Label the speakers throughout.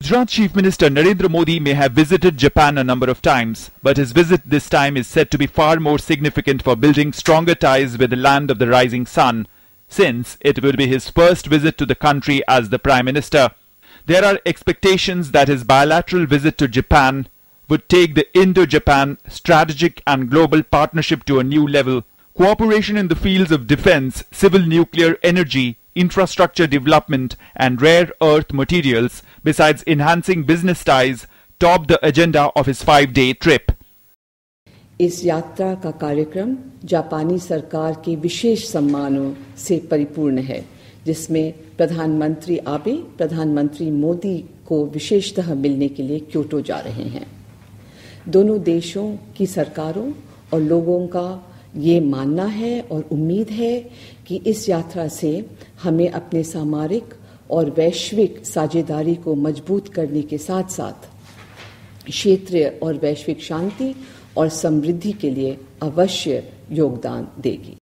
Speaker 1: Gujarat Chief Minister Narendra Modi may have visited Japan a number of times, but his visit this time is said to be far more significant for building stronger ties with the land of the rising sun, since it will be his first visit to the country as the Prime Minister. There are expectations that his bilateral visit to Japan would take the Indo-Japan strategic and global partnership to a new level. Cooperation in the fields of defense, civil nuclear energy, infrastructure development and rare earth materials, besides enhancing business ties, topped the agenda of his 5-day trip.
Speaker 2: इस यात्रा का कार्यक्रम जापानी सरकार के विशेष सम्मानों से परिपूर्ण है, जिसमें प्रधानमंत्री आबे प्रधानमंत्री मोदी को विशेषतः मिलने के लिए क्योटो जा रहे हैं। दोनों देशों की सरकारों और लोगों का ये मानना है और उम्मीद है कि इस यात्रा से हमें अपने सामरिक और वैश्विक साझेदारी को मजबूत करने के साथ साथ क्षेत्रीय और वैश्विक शांति और समृद्धि के लिए अवश्य योगदान देगी।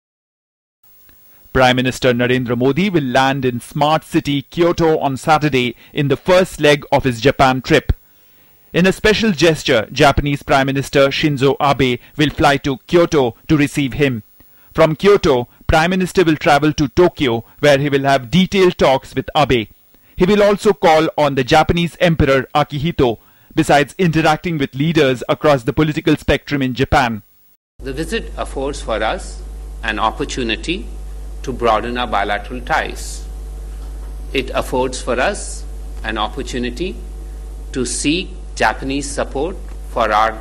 Speaker 1: Prime Minister Narendra Modi will land in smart city Kyoto on Saturday in the first leg of his Japan trip. In a special gesture, Japanese Prime Minister Shinzo Abe will fly to Kyoto to receive him. From Kyoto, Prime Minister will travel to Tokyo, where he will have detailed talks with Abe. He will also call on the Japanese Emperor Akihito, besides interacting with leaders across the political spectrum in Japan.
Speaker 3: The visit affords for us an opportunity to broaden our bilateral ties. It affords for us an opportunity to seek Japanese support for our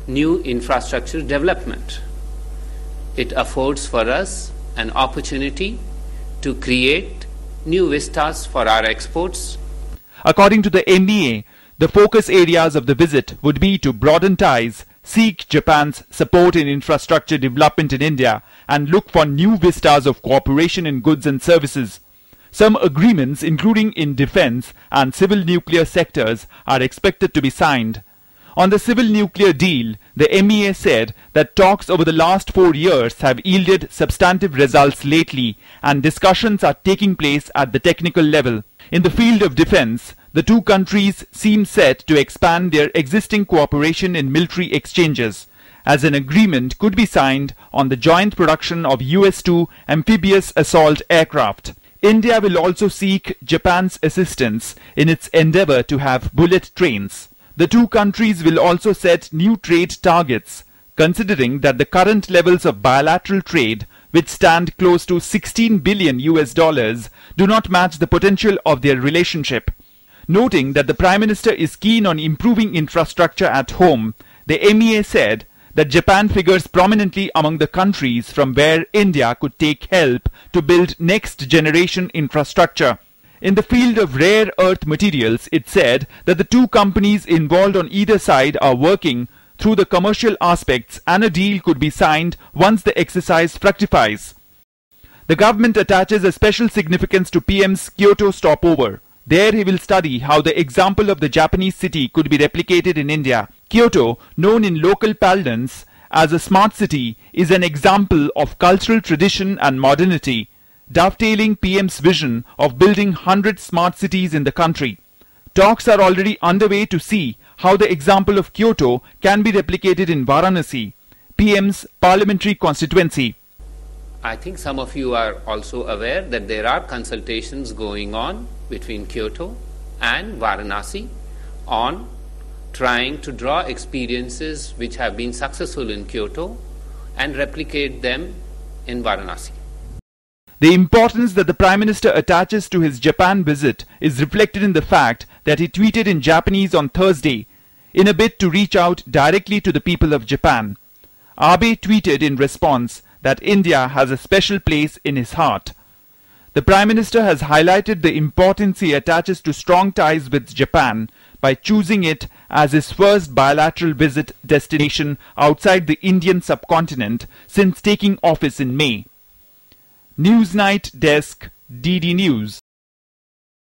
Speaker 3: new infrastructure development. It affords for us an opportunity to create new vistas for our exports.
Speaker 1: According to the MEA, the focus areas of the visit would be to broaden ties, seek Japan's support in infrastructure development in India, and look for new vistas of cooperation in goods and services. Some agreements, including in defense and civil nuclear sectors, are expected to be signed. On the civil nuclear deal, the MEA said that talks over the last 4 years have yielded substantive results lately, and discussions are taking place at the technical level. In the field of defense, the two countries seem set to expand their existing cooperation in military exchanges, as an agreement could be signed on the joint production of US-2 amphibious assault aircraft. India will also seek Japan's assistance in its endeavor to have bullet trains. The two countries will also set new trade targets, considering that the current levels of bilateral trade, which stand close to $16 billion, do not match the potential of their relationship. Noting that the Prime Minister is keen on improving infrastructure at home, the MEA said that Japan figures prominently among the countries from where India could take help to build next-generation infrastructure. In the field of rare earth materials, it said that the two companies involved on either side are working through the commercial aspects, and a deal could be signed once the exercise fructifies. The government attaches a special significance to PM's Kyoto stopover. There he will study how the example of the Japanese city could be replicated in India. Kyoto, known in local parlance as a smart city, is an example of cultural tradition and modernity, dovetailing PM's vision of building 100 smart cities in the country. Talks are already underway to see how the example of Kyoto can be replicated in Varanasi, PM's parliamentary constituency.
Speaker 3: I think some of you are also aware that there are consultations going on between Kyoto and Varanasi on trying to draw experiences which have been successful in Kyoto and replicate them in Varanasi.
Speaker 1: The importance that the Prime Minister attaches to his Japan visit is reflected in the fact that he tweeted in Japanese on Thursday in a bid to reach out directly to the people of Japan. Abe tweeted in response that India has a special place in his heart. The Prime Minister has highlighted the importance he attaches to strong ties with Japan by choosing it as his first bilateral visit destination outside the Indian subcontinent since taking office in May. Newsnight Desk, DD News.